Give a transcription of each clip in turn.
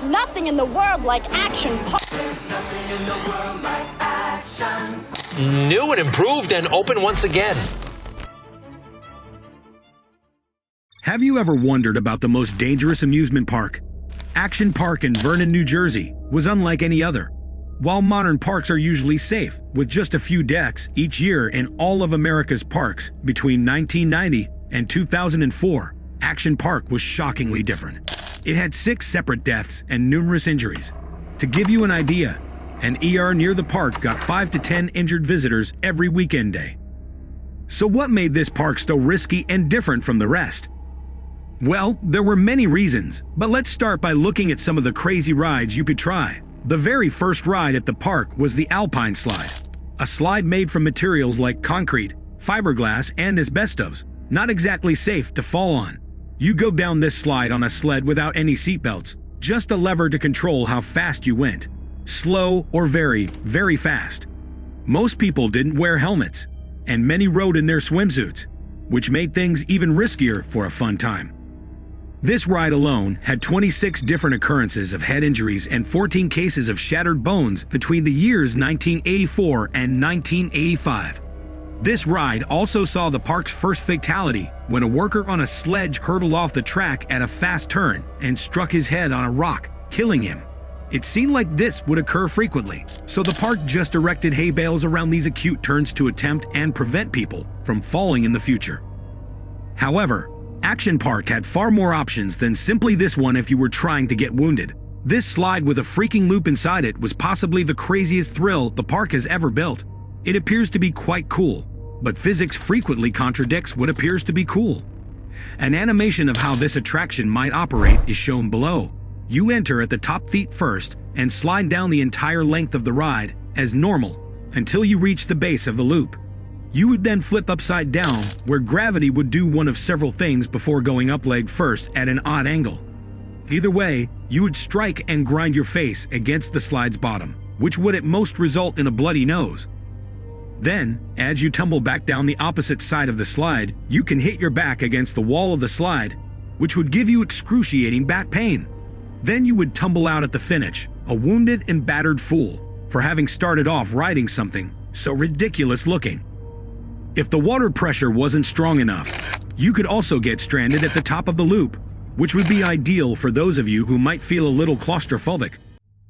There's nothing in the world like action park. New and improved and open once again. Have you ever wondered about the most dangerous amusement park? Action Park in Vernon, New Jersey was unlike any other. While modern parks are usually safe, with just a few deaths each year in all of America's parks between 1990 and 2004, Action Park was shockingly different. It had 6 separate deaths and numerous injuries. To give you an idea, an ER near the park got 5 to 10 injured visitors every weekend day. So what made this park so risky and different from the rest? Well, there were many reasons, but let's start by looking at some of the crazy rides you could try. The very first ride at the park was the Alpine Slide, a slide made from materials like concrete, fiberglass, and asbestos, not exactly safe to fall on. You go down this slide on a sled without any seatbelts, just a lever to control how fast you went. Slow or very, very fast. Most people didn't wear helmets, and many rode in their swimsuits, which made things even riskier for a fun time. This ride alone had 26 different occurrences of head injuries and 14 cases of shattered bones between the years 1984 and 1985. This ride also saw the park's first fatality when a worker on a sledge hurtled off the track at a fast turn and struck his head on a rock, killing him. It seemed like this would occur frequently, so the park just erected hay bales around these acute turns to attempt and prevent people from falling in the future. However, Action Park had far more options than simply this one if you were trying to get wounded. This slide with a freaking loop inside it was possibly the craziest thrill the park has ever built. It appears to be quite cool, but physics frequently contradicts what appears to be cool. An animation of how this attraction might operate is shown below. You enter at the top feet first and slide down the entire length of the ride as normal until you reach the base of the loop. You would then flip upside down, where gravity would do one of several things before going up leg first at an odd angle. Either way, you would strike and grind your face against the slide's bottom, which would at most result in a bloody nose. Then, as you tumble back down the opposite side of the slide, you can hit your back against the wall of the slide, which would give you excruciating back pain. Then you would tumble out at the finish, a wounded and battered fool, for having started off riding something so ridiculous looking. If the water pressure wasn't strong enough, you could also get stranded at the top of the loop, which would be ideal for those of you who might feel a little claustrophobic.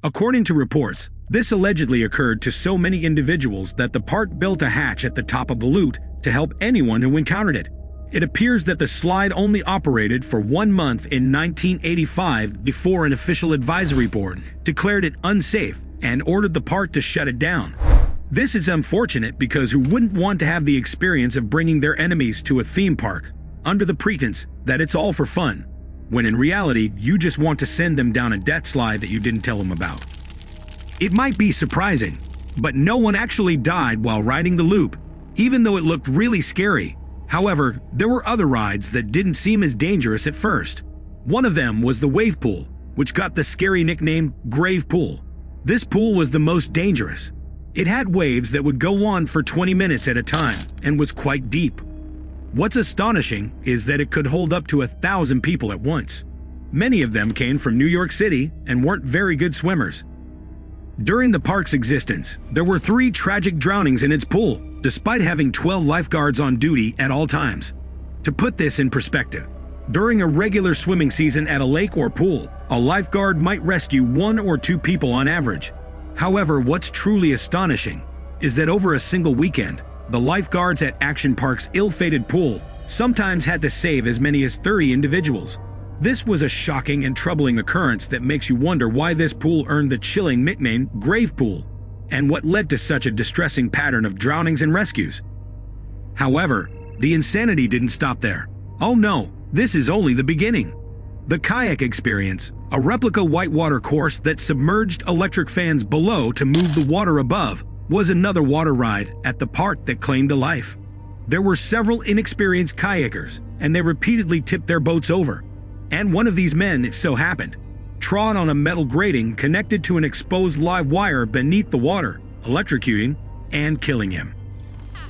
According to reports, this allegedly occurred to so many individuals that the park built a hatch at the top of the loop to help anyone who encountered it. It appears that the slide only operated for 1 month in 1985 before an official advisory board declared it unsafe and ordered the park to shut it down. This is unfortunate because who wouldn't want to have the experience of bringing their enemies to a theme park under the pretense that it's all for fun, when in reality you just want to send them down a death slide that you didn't tell them about. It might be surprising, but no one actually died while riding the loop, even though it looked really scary. However, there were other rides that didn't seem as dangerous at first. One of them was the wave pool, which got the scary nickname Grave Pool. This pool was the most dangerous. It had waves that would go on for 20 minutes at a time and was quite deep. What's astonishing is that it could hold up to 1,000 people at once. Many of them came from New York City and weren't very good swimmers. During the park's existence, there were 3 tragic drownings in its pool, despite having 12 lifeguards on duty at all times. To put this in perspective, during a regular swimming season at a lake or pool, a lifeguard might rescue 1 or 2 people on average. However, what's truly astonishing is that over a single weekend, the lifeguards at Action Park's ill-fated pool sometimes had to save as many as 30 individuals. This was a shocking and troubling occurrence that makes you wonder why this pool earned the chilling nickname Grave Pool, and what led to such a distressing pattern of drownings and rescues. However, the insanity didn't stop there. Oh no, this is only the beginning. The kayak experience, a replica whitewater course that submerged electric fans below to move the water above, was another water ride at the park that claimed a life. There were several inexperienced kayakers, and they repeatedly tipped their boats over. And one of these men, it so happened, trod on a metal grating connected to an exposed live wire beneath the water, electrocuting and killing him.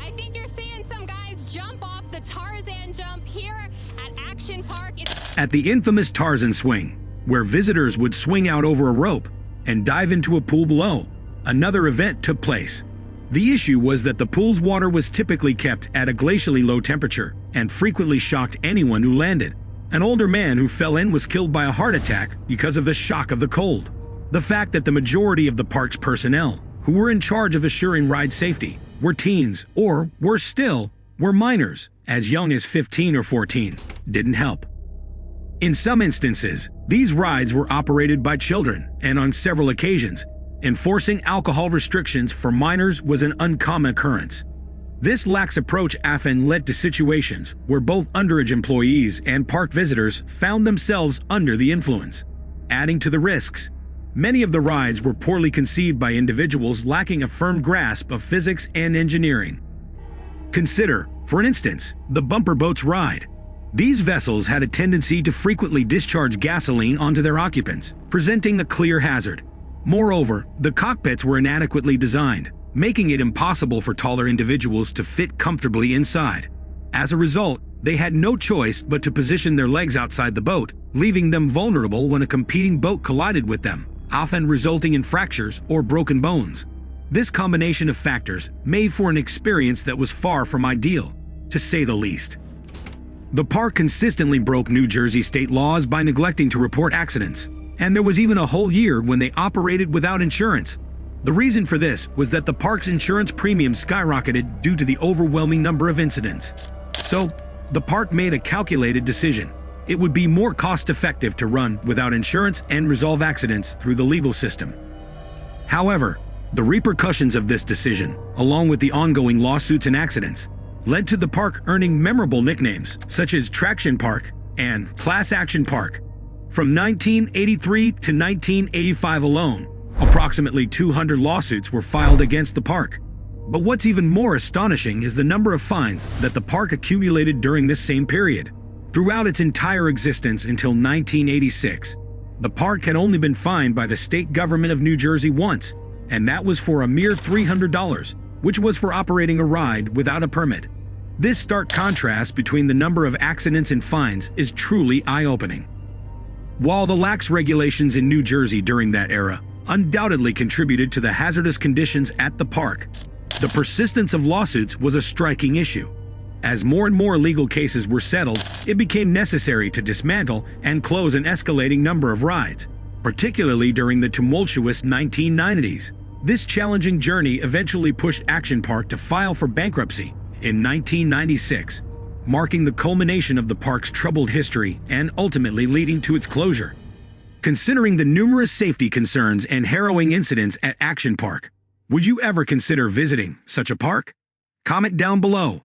I think you're seeing some guys jump off the Tarzan jump here at Action Park. At the infamous Tarzan swing, where visitors would swing out over a rope and dive into a pool below. Another event took place. The issue was that the pool's water was typically kept at a glacially low temperature and frequently shocked anyone who landed. An older man who fell in was killed by a heart attack because of the shock of the cold. The fact that the majority of the park's personnel, who were in charge of assuring ride safety, were teens or, worse still, were minors, as young as 15 or 14, didn't help. In some instances, these rides were operated by children, and on several occasions, enforcing alcohol restrictions for minors was an uncommon occurrence. This lax approach often led to situations where both underage employees and park visitors found themselves under the influence. Adding to the risks, many of the rides were poorly conceived by individuals lacking a firm grasp of physics and engineering. Consider, for instance, the bumper boats ride. These vessels had a tendency to frequently discharge gasoline onto their occupants, presenting a clear hazard. Moreover, the cockpits were inadequately designed, making it impossible for taller individuals to fit comfortably inside. As a result, they had no choice but to position their legs outside the boat, leaving them vulnerable when a competing boat collided with them, often resulting in fractures or broken bones. This combination of factors made for an experience that was far from ideal, to say the least. The park consistently broke New Jersey state laws by neglecting to report accidents, and there was even a whole year when they operated without insurance. The reason for this was that the park's insurance premiums skyrocketed due to the overwhelming number of incidents. So, the park made a calculated decision. It would be more cost-effective to run without insurance and resolve accidents through the legal system. However, the repercussions of this decision, along with the ongoing lawsuits and accidents, led to the park earning memorable nicknames such as Traction Park and Class Action Park. From 1983 to 1985 alone, approximately 200 lawsuits were filed against the park. But what's even more astonishing is the number of fines that the park accumulated during this same period. Throughout its entire existence until 1986, the park had only been fined by the state government of New Jersey once, and that was for a mere $300, which was for operating a ride without a permit. This stark contrast between the number of accidents and fines is truly eye-opening. While the lax regulations in New Jersey during that era undoubtedly contributed to the hazardous conditions at the park, the persistence of lawsuits was a striking issue. As more and more legal cases were settled, it became necessary to dismantle and close an escalating number of rides, particularly during the tumultuous 1990s. This challenging journey eventually pushed Action Park to file for bankruptcy in 1996, marking the culmination of the park's troubled history and ultimately leading to its closure. Considering the numerous safety concerns and harrowing incidents at Action Park, would you ever consider visiting such a park? Comment down below.